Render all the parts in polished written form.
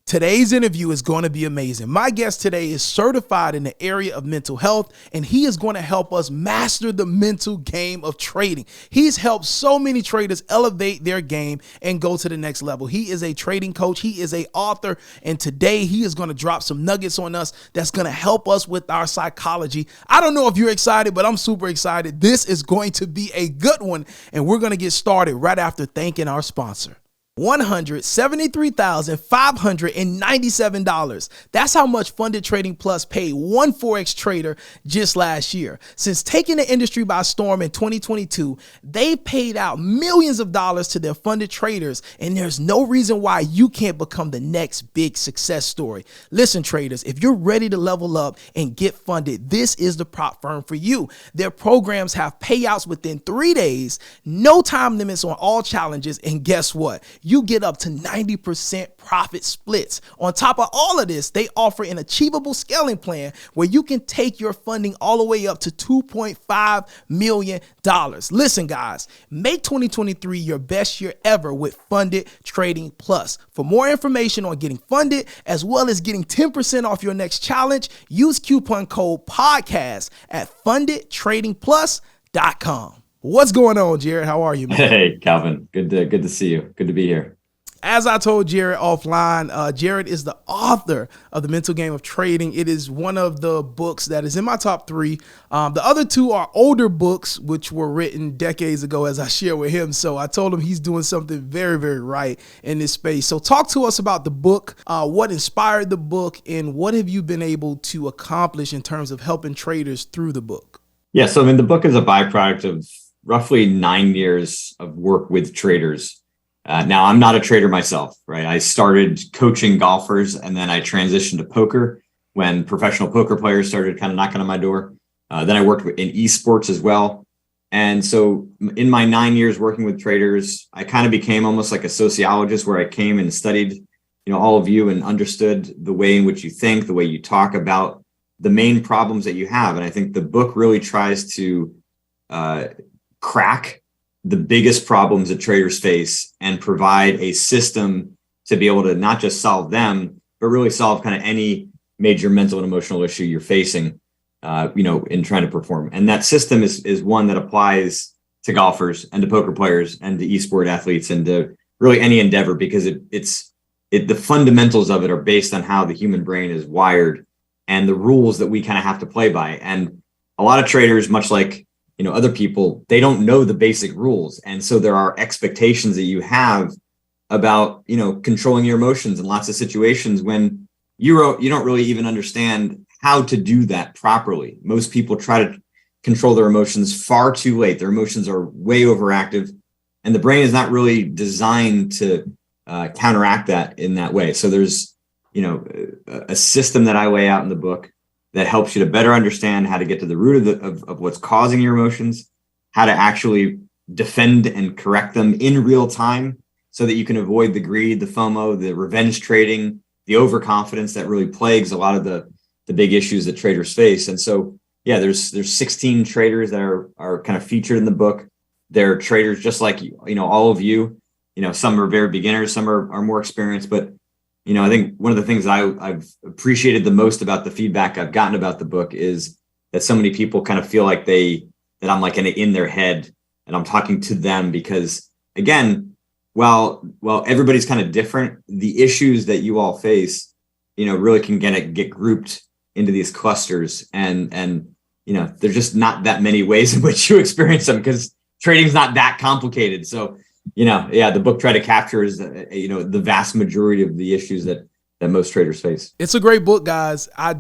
Today's interview is going to be amazing. My guest today is certified in the area of mental health, and he is going to help us master the mental game of trading. He's helped so many traders elevate their game and go to the next level. He is a trading coach. He is an author, and today he is going to drop some nuggets on us that's going to help us with our psychology. I don't know if you're excited, but I'm super excited. This is going to be a good one, and we're going to get started right after thanking our sponsor. $173,597. That's how much Funded Trading Plus paid one Forex trader just last year. Since taking the industry by storm in 2022, they paid out millions of dollars to their funded traders, and there's no reason why you can't become the next big success story. Listen, traders, if you're ready to level up and get funded, this is the prop firm for you. Their programs have payouts within 3 days, no time limits on all challenges, and guess what? You get up to 90% profit splits. On top of all of this, they offer an achievable scaling plan where you can take your funding all the way up to $2.5 million. Listen, guys, make 2023 your best year ever with Funded Trading Plus. For more information on getting funded, as well as getting 10% off your next challenge, use coupon code PODCAST at fundedtradingplus.com. What's going on, Jared? How are you, man? Hey, Calvin. Good to see you. Good to be here. As I told Jared offline, Jared is the author of The Mental Game of Trading. It is one of the books that is in my top 3. The other 2 are older books, which were written decades ago, as I share with him. So I told him he's doing something very, very right in this space. So talk to us about the book, what inspired the book, and what have you been able to accomplish in terms of helping traders through the book? Yeah, so the book is a byproduct of roughly 9 years of work with traders. Now, I'm not a trader myself, right? I started coaching golfers, and then I transitioned to poker when professional poker players started kind of knocking on my door. Then I worked in esports as well. And so in my 9 years working with traders, I kind of became almost like a sociologist, where I came and studied, all of you and understood the way in which you think, the way you talk about the main problems that you have. And I think the book really tries to crack the biggest problems that traders face and provide a system to be able to not just solve them, but really solve kind of any major mental and emotional issue you're facing, in trying to perform. And that system is one that applies to golfers and to poker players and to esport athletes and to really any endeavor, because the fundamentals of it are based on how the human brain is wired and the rules that we kind of have to play by. And a lot of traders, much like other people, they don't know the basic rules. And so there are expectations that you have about, controlling your emotions in lots of situations when you don't really even understand how to do that properly. Most people try to control their emotions far too late. Their emotions are way overactive, and the brain is not really designed to counteract that in that way. So there's, a system that I lay out in the book that helps you to better understand how to get to the root of what's causing your emotions, how to actually defend and correct them in real time so that you can avoid the greed, the FOMO, the revenge trading, the overconfidence that really plagues a lot of the big issues that traders face. And so, yeah, there's 16 traders that are kind of featured in the book. They're traders just like all of you. Some are very beginners, some are more experienced, but I think one of the things that I've appreciated the most about the feedback I've gotten about the book is that so many people kind of feel like that I'm like in their head and I'm talking to them, because again, while everybody's kind of different, the issues that you all face, really can get grouped into these clusters, and there's just not that many ways in which you experience them, because trading's not that complicated. So the book tried to capture the vast majority of the issues that most traders face. It's a great book, guys. I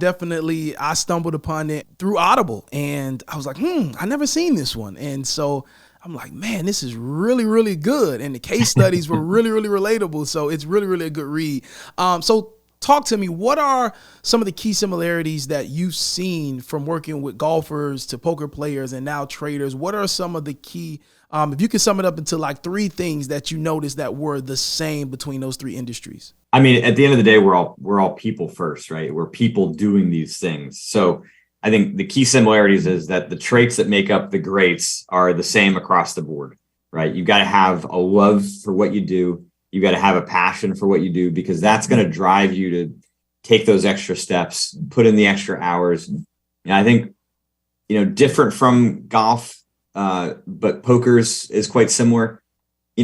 stumbled upon it through Audible, and I was like, I never seen this one. And so I'm like, man, this is really, really good. And the case studies were really, really relatable. So it's really, really a good read. So talk to me, what are some of the key similarities that you've seen from working with golfers to poker players and now traders? What are some of the key, if you could sum it up into like 3 things that you noticed that were the same between those 3 industries? I mean, at the end of the day, we're all people first, right? We're people doing these things. So I think the key similarities is that the traits that make up the greats are the same across the board, right? You've got to have a love for what you do. You got to have a passion for what you do, because that's going to drive you to take those extra steps, put in the extra hours. And I think, different from golf, but poker's is quite similar.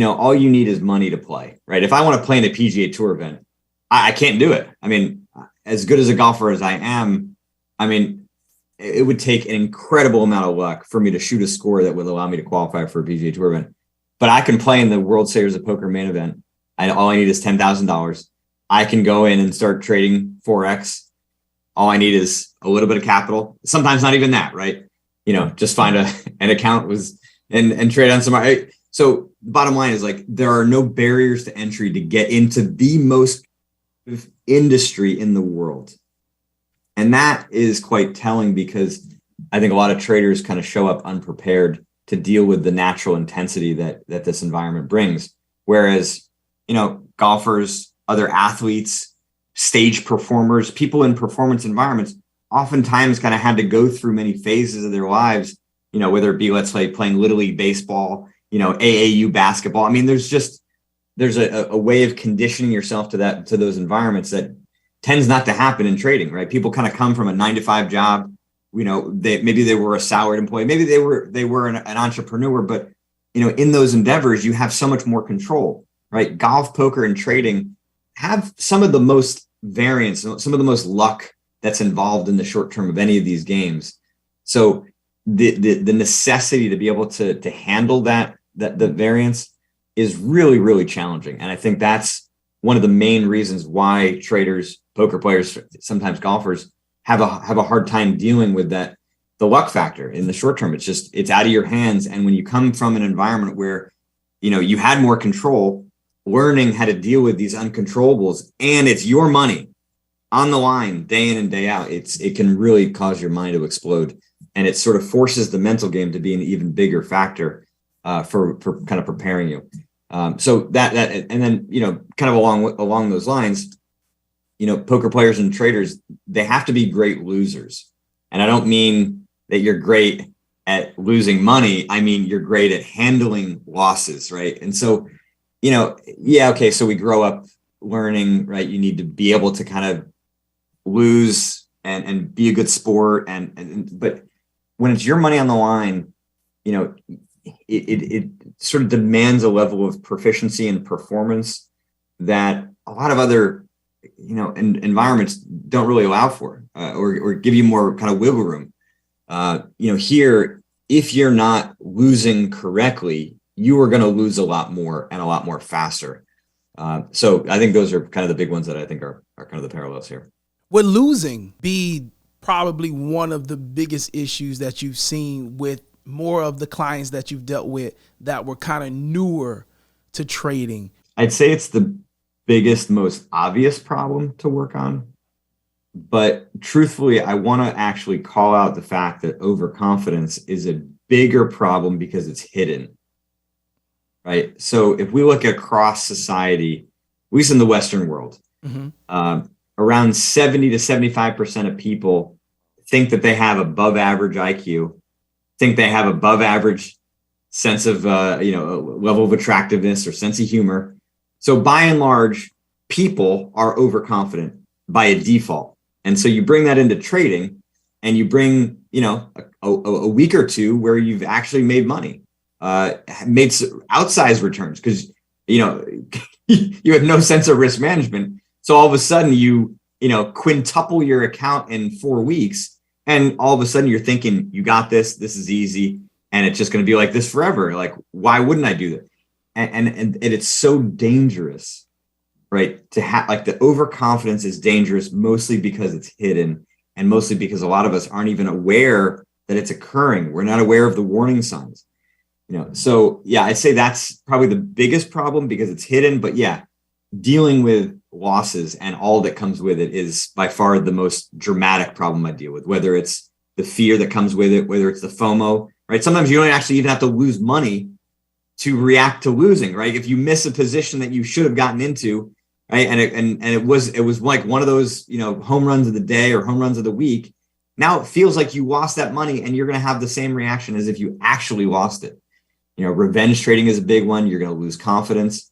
All you need is money to play, right? If I want to play in a PGA Tour event, I can't do it. I mean, as good as a golfer as I am, it would take an incredible amount of luck for me to shoot a score that would allow me to qualify for a PGA Tour event. But I can play in the World Series of Poker main event. All I need is $10,000. I can go in and start trading Forex. All I need is a little bit of capital. Sometimes not even that, right? Just find an account and trade on some. So the bottom line is, like, there are no barriers to entry to get into the most industry in the world. And that is quite telling, because I think a lot of traders kind of show up unprepared to deal with the natural intensity that this environment brings. Whereas, golfers, other athletes, stage performers, people in performance environments oftentimes kind of had to go through many phases of their lives, whether it be, let's say, playing Little League baseball, AAU basketball. There's a way of conditioning yourself to those environments that tends not to happen in trading, right? People kind of come from a 9-to-5 job. Maybe they were a salaried employee, maybe they were an entrepreneur, but in those endeavors, you have so much more control, right? Golf, poker, and trading have some of the most variance, some of the most luck that's involved in the short term of any of these games. So the necessity to be able to handle that the variance is really, really challenging. And I think that's one of the main reasons why traders, poker players, sometimes golfers have a hard time dealing with the luck factor in the short term. It's out of your hands. And when you come from an environment where, you had more control, learning how to deal with these uncontrollables, and it's your money on the line day in and day out, it can really cause your mind to explode. And it sort of forces the mental game to be an even bigger factor for kind of preparing you. So that and then, kind of along those lines, poker players and traders, they have to be great losers. And I don't mean that you're great at losing money. I mean, you're great at handling losses, right? And so, so we grow up learning, right? You need to be able to kind of lose and be a good sport. But when it's your money on the line, it sort of demands a level of proficiency and performance that a lot of other, environments don't really allow for, or give you more kind of wiggle room. Here, if you're not losing correctly, you are going to lose a lot more and a lot more faster. So I think those are kind of the big ones that I think are kind of the parallels here. Would losing be probably one of the biggest issues that you've seen with more of the clients that you've dealt with that were kind of newer to trading? I'd say it's the biggest, most obvious problem to work on. But truthfully, I want to actually call out the fact that overconfidence is a bigger problem because it's hidden, right? So if we look across society, at least in the Western world, around 70 to 75% of people think that they have above average IQ, think they have above average sense of, level of attractiveness or sense of humor. So by and large, people are overconfident by a default. And so you bring that into trading, and you bring, a week or two where you've actually made money, made outsized returns because, you have no sense of risk management. So all of a sudden you quintuple your account in 4 weeks, and all of a sudden you're thinking, you got this is easy, and it's just going to be like this forever. Like, why wouldn't I do that? And it's so dangerous, right? To have, like, the overconfidence is dangerous mostly because it's hidden, and mostly because a lot of us aren't even aware that it's occurring. We're not aware of the warning signs, So yeah, I'd say that's probably the biggest problem because it's hidden. But yeah, dealing with losses and all that comes with it is by far the most dramatic problem I deal with, whether it's the fear that comes with it, whether it's the FOMO, right? Sometimes you don't actually even have to lose money to react to losing, right? If you miss a position that you should have gotten into, right? And it was like one of those, home runs of the day or home runs of the week. Now it feels like you lost that money, and you're going to have the same reaction as if you actually lost it. Revenge trading is a big one. You're going to lose confidence.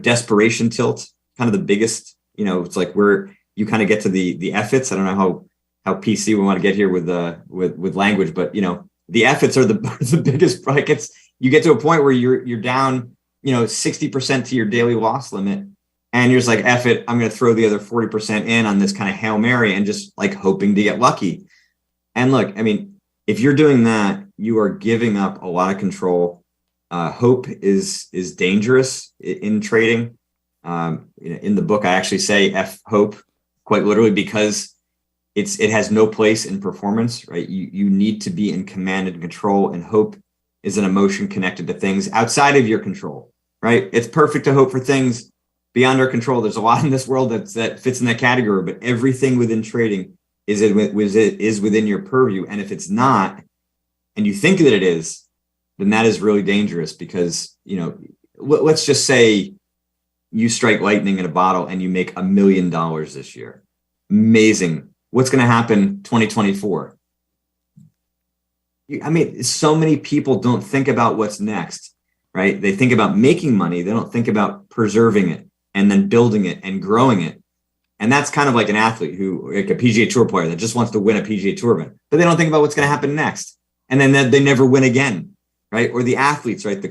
Desperation tilt, kind of the biggest, it's like where you kind of get to the efforts. I don't know how PC we want to get here with language, but the efforts are the biggest. Like you get to a point where you're down 60% to your daily loss limit, and you're just like, F it, I'm going to throw the other 40% in on this kind of Hail Mary and just like hoping to get lucky. And look, I mean, if you're doing that, you are giving up a lot of control. Hope is dangerous in trading. In the book, I actually say F hope quite literally, because it has no place in performance, right? You need to be in command and control, and hope is an emotion connected to things outside of your control, right? It's perfect to hope for things beyond our control. There's a lot in this world that fits in that category, but everything within trading is within your purview. And if it's not, and you think that it is, then that is really dangerous, because, let's just say you strike lightning in a bottle and you make $1 million this year. Amazing. What's going to happen 2024? I mean, so many people don't think about what's next, right? They think about making money. They don't think about preserving it and then building it and growing it. And that's kind of like an athlete like a PGA Tour player that just wants to win a PGA Tour event, but they don't think about what's going to happen next. And then they never win again, right? Or the athletes, right?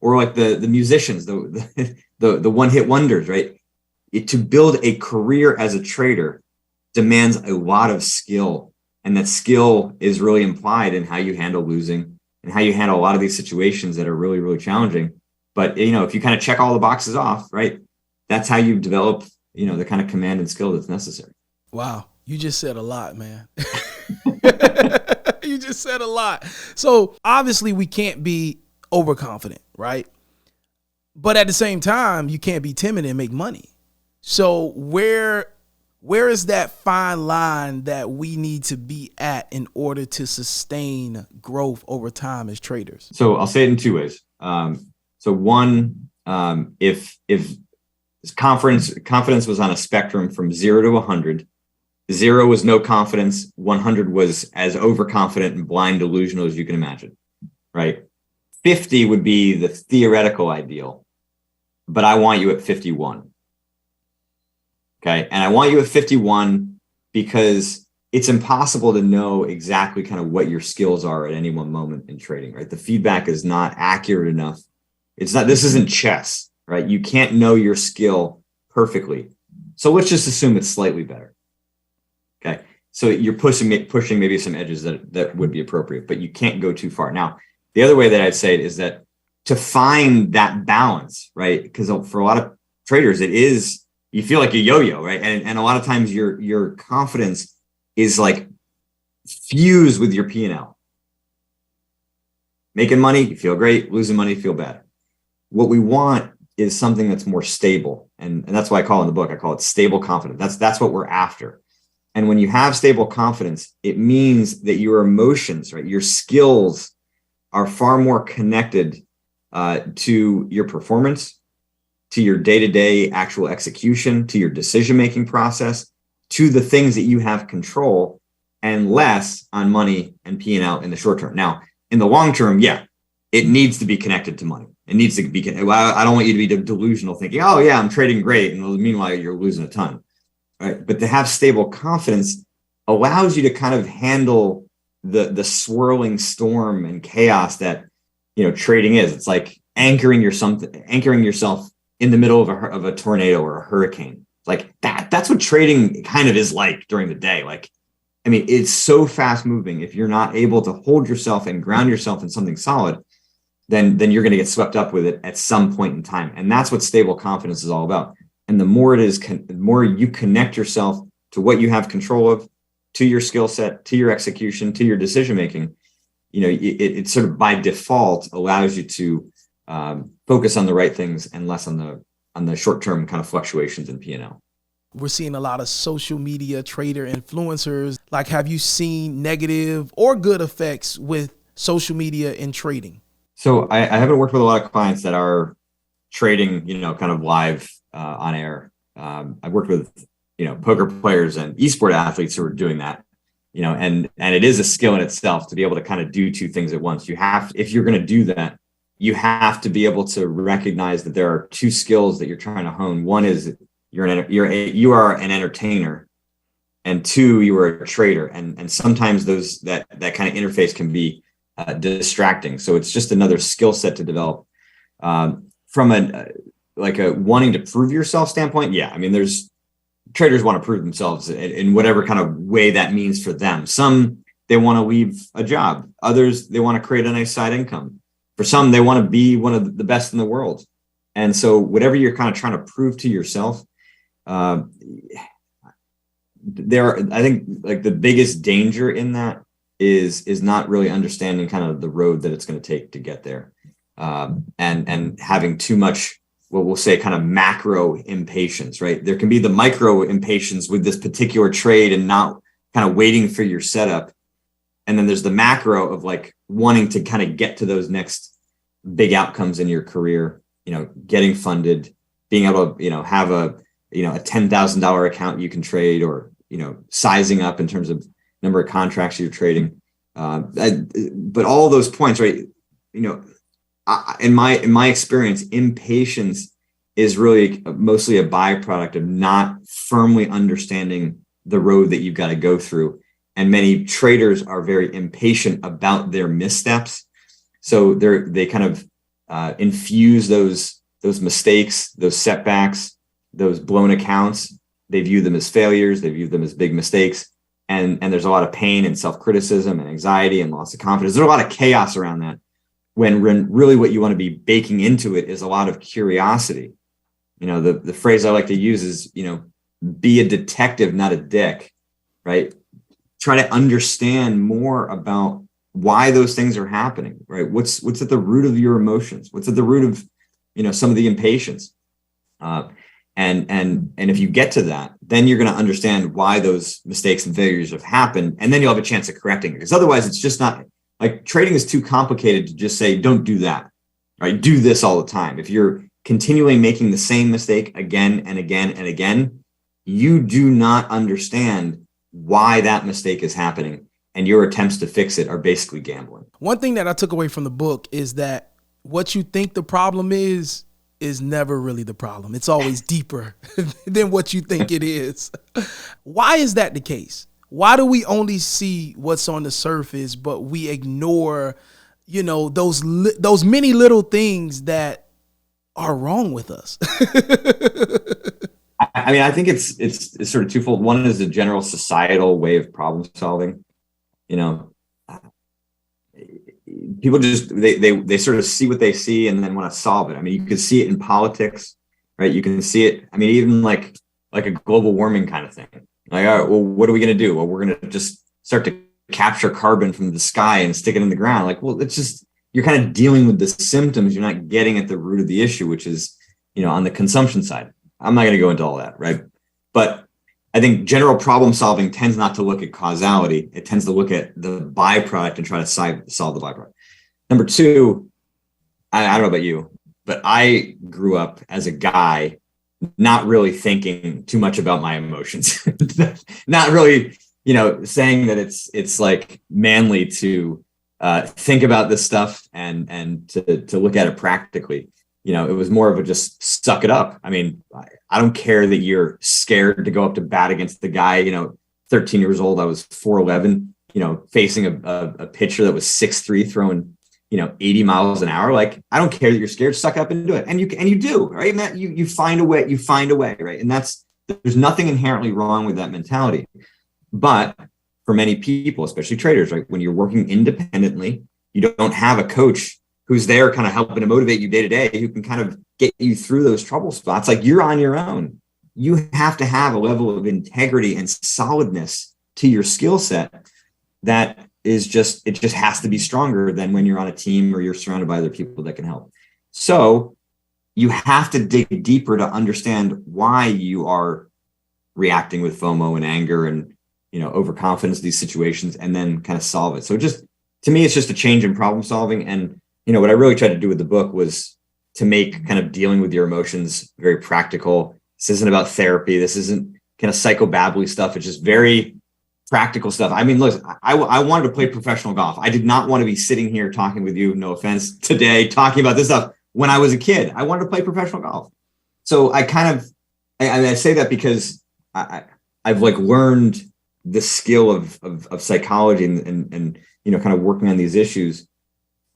Or like the musicians, the one-hit wonders, right? To build a career as a trader demands a lot of skill. And that skill is really implied in how you handle losing and how you handle a lot of these situations that are really, really challenging. But, if you kind of check all the boxes off, right, that's how you develop, the kind of command and skill that's necessary. Wow. You just said a lot, man. You just said a lot. So obviously we can't be overconfident, right? But at the same time, you can't be timid and make money. So where is that fine line that we need to be at in order to sustain growth over time as traders? So I'll say it in two ways. So one, if confidence was on a spectrum from 0 to 100, 0 was no confidence, 100 was as overconfident and blind delusional as you can imagine, right? 50 would be the theoretical ideal, but I want you at 51. Okay. And I want you at 51 because it's impossible to know exactly kind of what your skills are at any one moment in trading, right? The feedback is not accurate enough. This isn't chess, right? You can't know your skill perfectly. So let's just assume it's slightly better. Okay. So you're pushing maybe some edges that would be appropriate, but you can't go too far. Now, the other way that I'd say it is that to find that balance, right? Because for a lot of traders, you feel like a yo-yo, right? And a lot of times your confidence is like fused with your P&L. Making money, you feel great. Losing money, you feel bad. What we want is something that's more stable. And that's why I call it in the book, I call it stable confidence. That's what we're after. And when you have stable confidence, it means that your emotions, right, your skills are far more connected to your performance, to your day-to-day actual execution, to your decision-making process, to the things that you have control, and less on money and P&L in the short term. Now, in the long term, yeah, it needs to be connected to money. It needs to be, I don't want you to be delusional thinking, oh yeah, I'm trading great. And meanwhile, you're losing a ton, right? But to have stable confidence allows you to kind of handle the swirling storm and chaos that, trading is. It's like anchoring yourself in the middle of a tornado or a hurricane. Like that's what trading kind of is like during the day. Like, I mean, it's so fast moving. If you're not able to hold yourself and ground yourself in something solid, then you're going to get swept up with it at some point in time. And that's what stable confidence is all about. And the more the more you connect yourself to what you have control of, to your skill set, to your execution, to your decision-making, it sort of by default allows you to focus on the right things and less on the short-term kind of fluctuations in P&L. We're seeing a lot of social media trader influencers. Like, have you seen negative or good effects with social media in trading? So I haven't worked with a lot of clients that are trading, kind of live on air. I've worked with, poker players and esport athletes who are doing that, and it is a skill in itself to be able to kind of do two things at once. If you're going to do that, you have to be able to recognize that there are two skills that you're trying to hone. One is you are an entertainer, and two, you are a trader. And sometimes that kind of interface can be distracting. So it's just another skill set to develop. From a wanting to prove yourself standpoint, yeah, I mean, there's traders want to prove themselves in whatever kind of way that means for them. Some, they want to leave a job. Others, they want to create a nice side income. For some, they want to be one of the best in the world. And so whatever you're kind of trying to prove to yourself, I think like the biggest danger in that is not really understanding kind of the road that it's going to take to get there. And having too much, what we'll say, kind of macro impatience, right? There can be the micro impatience with this particular trade and not kind of waiting for your setup. And then there's the macro of like wanting to kind of get to those next big outcomes in your career, getting funded, being able to, have a $10,000 account you can trade, or, sizing up in terms of number of contracts you're trading. But all those points, right? In my experience, impatience is really mostly a byproduct of not firmly understanding the road that you've got to go through. And many traders are very impatient about their missteps. So they kind of infuse those mistakes, those setbacks, those blown accounts. They view them as failures. They view them as big mistakes. And there's a lot of pain and self-criticism and anxiety and loss of confidence. There's a lot of chaos around that, when really what you want to be baking into it is a lot of curiosity. The phrase I like to use is, be a detective, not a dick, right? Try to understand more about why those things are happening, right? What's at the root of your emotions? What's at the root of, some of the impatience? And if you get to that, then you're going to understand why those mistakes and failures have happened. And then you'll have a chance of correcting it, because otherwise it's just not, like, trading is too complicated to just say, don't do that, right? Do this all the time. If you're continually making the same mistake again and again and again, you do not understand why that mistake is happening. And your attempts to fix it are basically gambling. One thing that I took away from the book is that what you think the problem is never really the problem. It's always deeper than what you think it is. Why is that the case? Why do we only see what's on the surface, but we ignore, those many little things that are wrong with us? I mean, I think it's sort of twofold. One is a general societal way of problem solving. People just, they sort of see what they see and then want to solve it. I mean, you can see it in politics, right? You can see it, I mean, even like a global warming kind of thing. Like, all right, well, what are we going to do? Well, we're going to just start to capture carbon from the sky and stick it in the ground. Like, well, it's just, you're kind of dealing with the symptoms. You're not getting at the root of the issue, which is, on the consumption side. I'm not going to go into all that, right? But I think general problem solving tends not to look at causality. It tends to look at the byproduct and try to solve the byproduct. Number two, I don't know about you, but I grew up as a guy not really thinking too much about my emotions, not really, saying that it's like manly to think about this stuff and to look at it practically. It was more of a just suck it up. I mean, I don't care that you're scared to go up to bat against the guy, 13 years old. I was 4'11", facing a pitcher that was 6'3", throwing, 80 miles an hour. Like, I don't care that you're scared, suck up and do it. And you do, right? Matt, you find a way, right? And there's nothing inherently wrong with that mentality. But for many people, especially traders, right? When you're working independently, you don't have a coach who's there kind of helping to motivate you day to day, who can kind of get you through those trouble spots. Like, you're on your own. You have to have a level of integrity and solidness to your skill set that is just has to be stronger than when you're on a team or you're surrounded by other people that can help. So you have to dig deeper to understand why you are reacting with FOMO and anger and, overconfidence in these situations, and then kind of solve it. So to me, it's just a change in problem solving. And, what I really tried to do with the book was to make kind of dealing with your emotions very practical. This isn't about therapy. This isn't kind of psychobabbly stuff. It's just very practical stuff. I mean, look, I wanted to play professional golf. I did not want to be sitting here talking with you, no offense, today, talking about this stuff when I was a kid. I wanted to play professional golf. So I say that because I've like learned the skill of psychology and kind of working on these issues,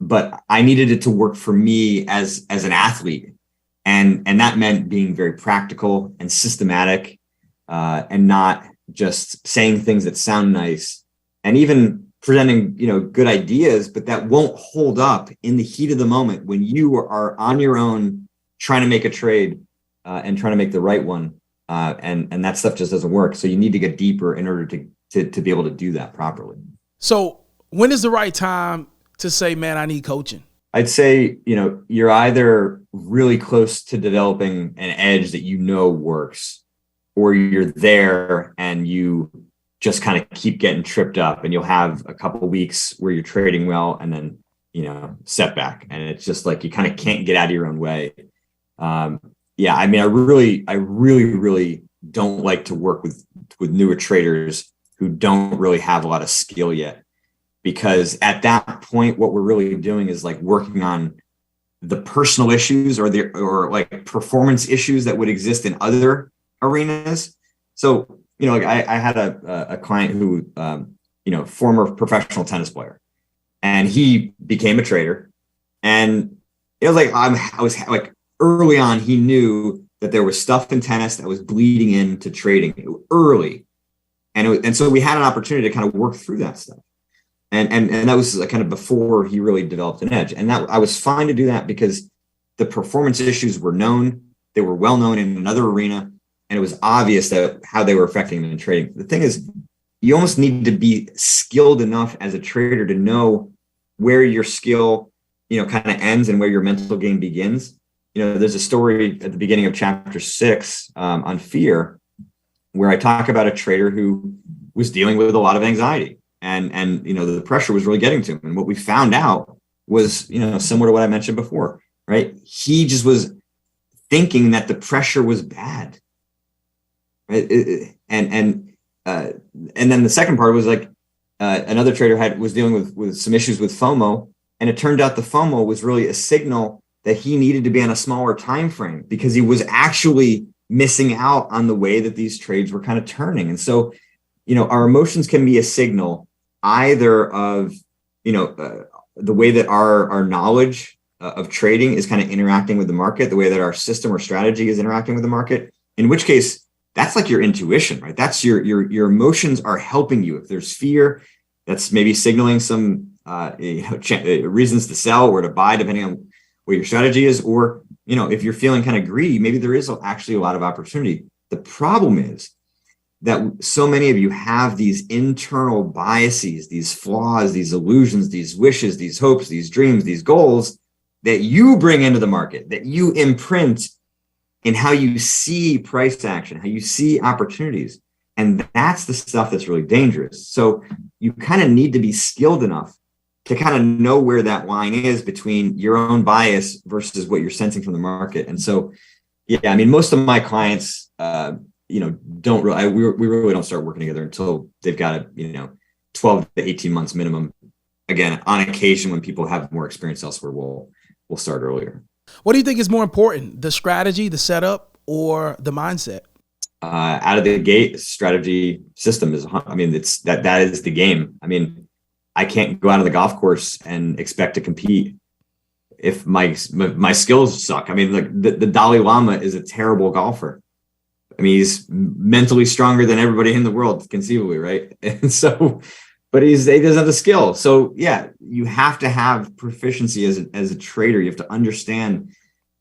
but I needed it to work for me as an athlete. And that meant being very practical and systematic, and not just saying things that sound nice, and even presenting, good ideas, but that won't hold up in the heat of the moment when you are on your own trying to make a trade, and trying to make the right one. And that stuff just doesn't work. So you need to get deeper in order to be able to do that properly. So when is the right time to say, man, I need coaching? I'd say, you're either really close to developing an edge that works, or you're there and you just kind of keep getting tripped up, and you'll have a couple of weeks where you're trading well and then, setback. And it's just like, you kind of can't get out of your own way. Yeah, I mean, I really don't like to work with newer traders who don't really have a lot of skill yet, because at that point, what we're really doing is like working on the personal issues or like performance issues that would exist in other arenas. So, like I had a client who, former professional tennis player, and he became a trader, and it was like, I was like, early on, he knew that there was stuff in tennis that was bleeding into trading early. And so we had an opportunity to kind of work through that stuff. And that was kind of before he really developed an edge. And that I was fine to do that because the performance issues were known. They were well known in another arena. And it was obvious that how they were affecting him in trading. The thing is, you almost need to be skilled enough as a trader to know where your skill, kind of ends and where your mental game begins. There's a story at the beginning of chapter 6 on fear, where I talk about a trader who was dealing with a lot of anxiety, and the pressure was really getting to him. And what we found out was, similar to what I mentioned before, right? He just was thinking that the pressure was bad, right? And then the second part was like, another trader was dealing with some issues with FOMO, and it turned out the FOMO was really a signal that he needed to be on a smaller time frame because he was actually missing out on the way that these trades were kind of turning. And so, our emotions can be a signal either of, the way that our knowledge of trading is kind of interacting with the market, the way that our system or strategy is interacting with the market, in which case that's like your intuition, right? That's your emotions are helping you. If there's fear, that's maybe signaling some, reasons to sell or to buy, depending on what your strategy is. Or, if you're feeling kind of greedy, maybe there is actually a lot of opportunity. The problem is that so many of you have these internal biases, these flaws, these illusions, these wishes, these hopes, these dreams, these goals that you bring into the market, that you imprint in how you see price action, how you see opportunities. And that's the stuff that's really dangerous. So you kind of need to be skilled enough to kind of know where that line is between your own bias versus what you're sensing from the market. And so, yeah, I mean, most of my clients, don't really, we really don't start working together until they've got 12 to 18 months minimum. Again, on occasion, when people have more experience elsewhere, we'll start earlier. What do you think is more important, the strategy, the setup, or the mindset? Out of the gate, strategy system is, it's that is the game. I mean, I can't go out on the golf course and expect to compete if my skills suck. I mean, like the Dalai Lama is a terrible golfer. I mean, he's mentally stronger than everybody in the world, conceivably, right? And so, but he doesn't have the skill. So yeah, you have to have proficiency as a trader. You have to understand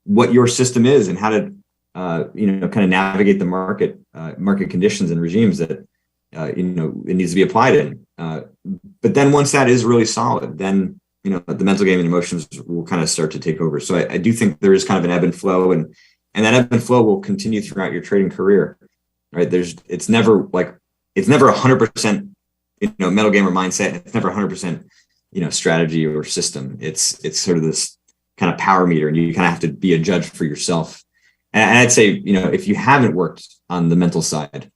what your system is and how to, kind of navigate the market conditions and regimes that, it needs to be applied in. But then once that is really solid, then, the mental game and emotions will kind of start to take over. So I do think there is kind of an ebb and flow, and that ebb and flow will continue throughout your trading career, right? It's never 100%, mental game or mindset. It's never 100%, strategy or system. It's sort of this kind of power meter, and you kind of have to be a judge for yourself. And I'd say, if you haven't worked on the mental side,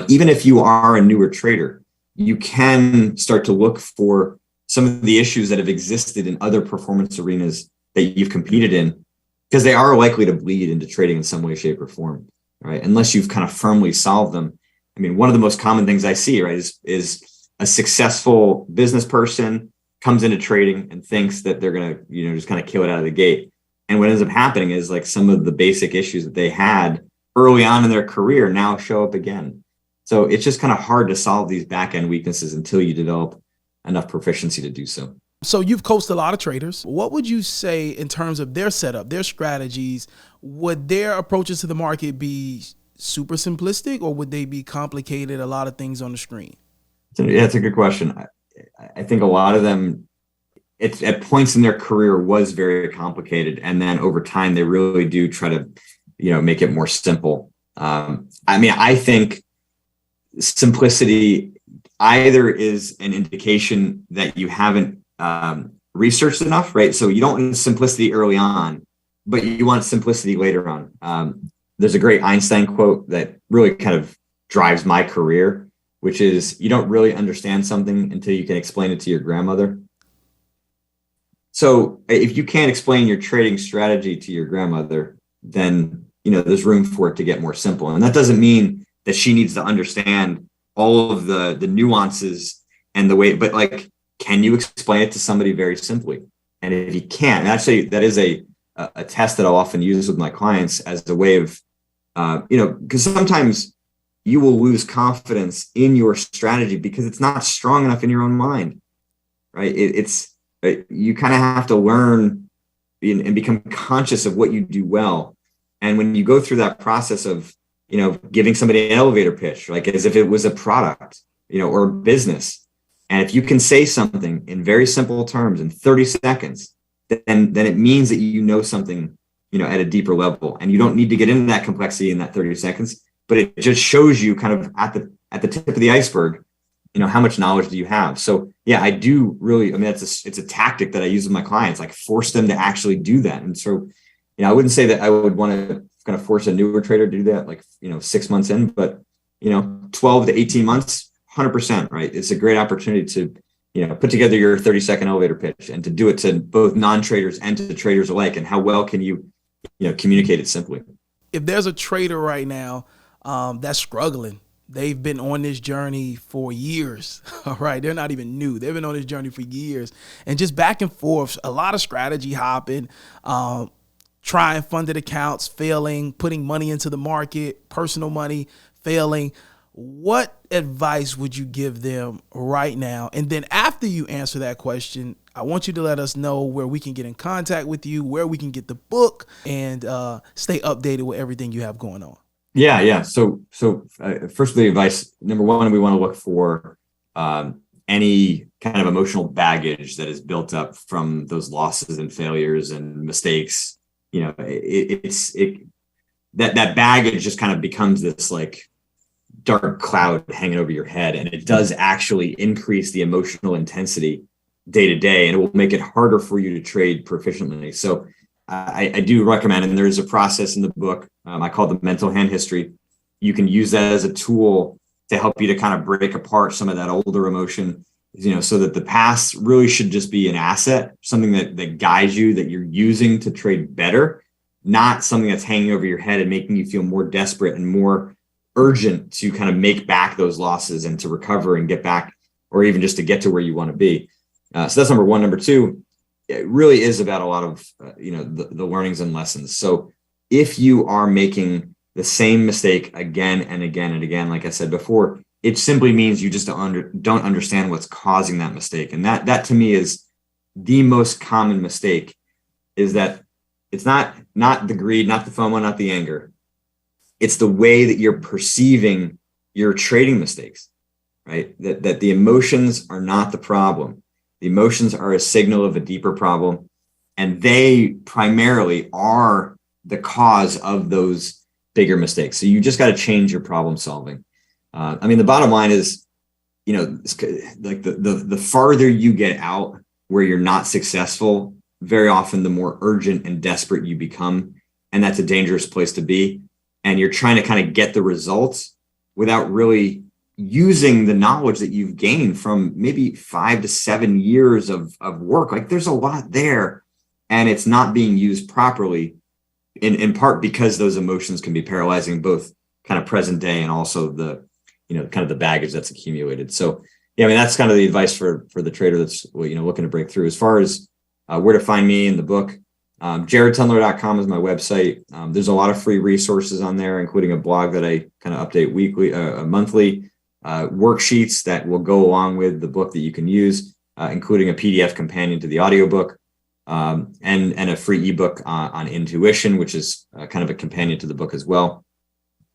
Even if you are a newer trader, you can start to look for some of the issues that have existed in other performance arenas that you've competed in, because they are likely to bleed into trading in some way, shape, or form, right? Unless you've kind of firmly solved them. I mean, one of the most common things I see, right, is a successful business person comes into trading and thinks that they're going to, just kind of kill it out of the gate. And what ends up happening is like some of the basic issues that they had early on in their career now show up again. So it's just kind of hard to solve these back end weaknesses until you develop enough proficiency to do so. So you've coached a lot of traders. What would you say in terms of their setup, their strategies? Would their approaches to the market be super simplistic, or would they be complicated, a lot of things on the screen? Yeah, it's a good question. I think a lot of them, at points in their career, was very complicated. And then over time, they really do try to, make it more simple. I think simplicity either is an indication that you haven't researched enough, right? So you don't want simplicity early on, but you want simplicity later on. There's a great Einstein quote that really kind of drives my career, which is, you don't really understand something until you can explain it to your grandmother. So if you can't explain your trading strategy to your grandmother, then, there's room for it to get more simple. And that doesn't mean that she needs to understand all of the nuances and the way, but like, can you explain it to somebody very simply? And if you can't, and actually that is a test that I'll often use with my clients as a way of, because sometimes you will lose confidence in your strategy because it's not strong enough in your own mind, right? You kind of have to learn and become conscious of what you do well. And when you go through that process of, giving somebody an elevator pitch, like as if it was a product, or a business. And if you can say something in very simple terms in 30 seconds, then it means that you know something, at a deeper level. And you don't need to get into that complexity in that 30 seconds, but it just shows you kind of at the tip of the iceberg, how much knowledge do you have? So yeah, I do really, it's a tactic that I use with my clients, like force them to actually do that. And so, I wouldn't say that I would want to kind of force a newer trader to do that, like, 6 months in, but, 12 to 18 months, 100%, right? It's a great opportunity to, put together your 30-second elevator pitch and to do it to both non-traders and to traders alike. And how well can you, communicate it simply? If there's a trader right now that's struggling, they've been on this journey for years, all right? They're not even new. They've been on this journey for years, and just back and forth, a lot of strategy hopping, trying funded accounts, failing, putting money into the market, personal money, failing. What advice would you give them right now? And then after you answer that question, I want you to let us know where we can get in contact with you, where we can get the book, and stay updated with everything you have going on. Yeah. So first, the advice, number one, we want to look for any kind of emotional baggage that is built up from those losses and failures and mistakes. That baggage just kind of becomes this like dark cloud hanging over your head, and it does actually increase the emotional intensity day to day, and it will make it harder for you to trade proficiently. So I do recommend, and there's a process in the book I call the mental hand history. You can use that as a tool to help you to kind of break apart some of that older emotion, so that the past really should just be an asset, something that guides you, that you're using to trade better, not something that's hanging over your head and making you feel more desperate and more urgent to kind of make back those losses and to recover and get back, or even just to get to where you want to be. So that's number one. Number two, it really is about a lot of, the learnings and lessons. So if you are making the same mistake again and again and again, like I said before, it simply means you just don't understand what's causing that mistake. And that to me is the most common mistake, is that it's not the greed, not the FOMO, not the anger. It's the way that you're perceiving your trading mistakes, right? That the emotions are not the problem. The emotions are a signal of a deeper problem, and they primarily are the cause of those bigger mistakes. So you just got to change your problem solving. The bottom line is, like the farther you get out where you're not successful, very often the more urgent and desperate you become. And that's a dangerous place to be. And you're trying to kind of get the results without really using the knowledge that you've gained from maybe 5 to 7 years of work. Like there's a lot there, and it's not being used properly, in part because those emotions can be paralyzing, both kind of present day and also the, kind of the baggage that's accumulated. So, yeah, I mean, that's kind of the advice for the trader that's, looking to break through. As far as where to find me in the book, jaredtendler.com is my website. There's a lot of free resources on there, including a blog that I kind of update monthly, worksheets that will go along with the book that you can use, including a PDF companion to the audiobook, and a free ebook on intuition, which is kind of a companion to the book as well.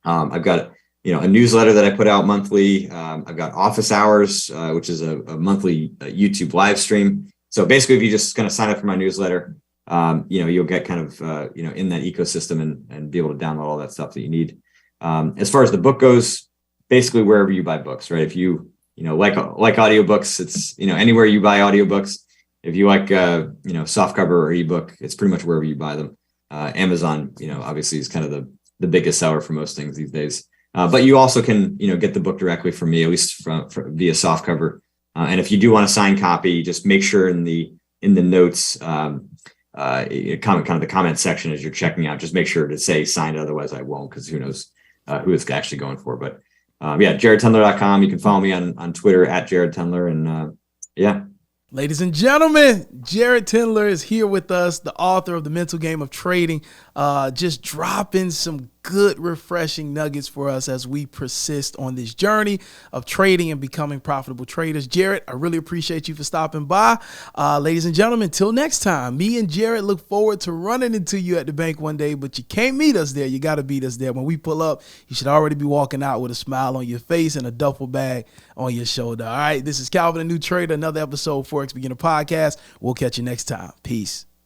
I've got a newsletter that I put out monthly. I've got office hours, which is a monthly YouTube live stream. So basically, if you just kind of sign up for my newsletter, you'll get kind of in that ecosystem and be able to download all that stuff that you need. As far as the book goes, basically wherever you buy books, right? If you like audiobooks, it's anywhere you buy audiobooks. If you like softcover or ebook, it's pretty much wherever you buy them. Amazon, obviously is kind of the biggest seller for most things these days. But you also can get the book directly from me, at least via softcover. And if you do want a signed copy, just make sure in the notes, kind of the comment section as you're checking out, just make sure to say signed. Otherwise, I won't, because who knows who it's actually going for. But jaredtendler.com. You can follow me on Twitter at jaredtendler. And Ladies and gentlemen, Jared Tendler is here with us, the author of The Mental Game of Trading, just dropping some good, refreshing nuggets for us as we persist on this journey of trading and becoming profitable traders. Jared, I really appreciate you for stopping by. Ladies and gentlemen, till next time, me and Jared look forward to running into you at the bank one day, but you can't meet us there. You got to beat us there. When we pull up, you should already be walking out with a smile on your face and a duffel bag on your shoulder. All right, this is Calvin, a new trader, another episode of Forex Beginner Podcast. We'll catch you next time. Peace.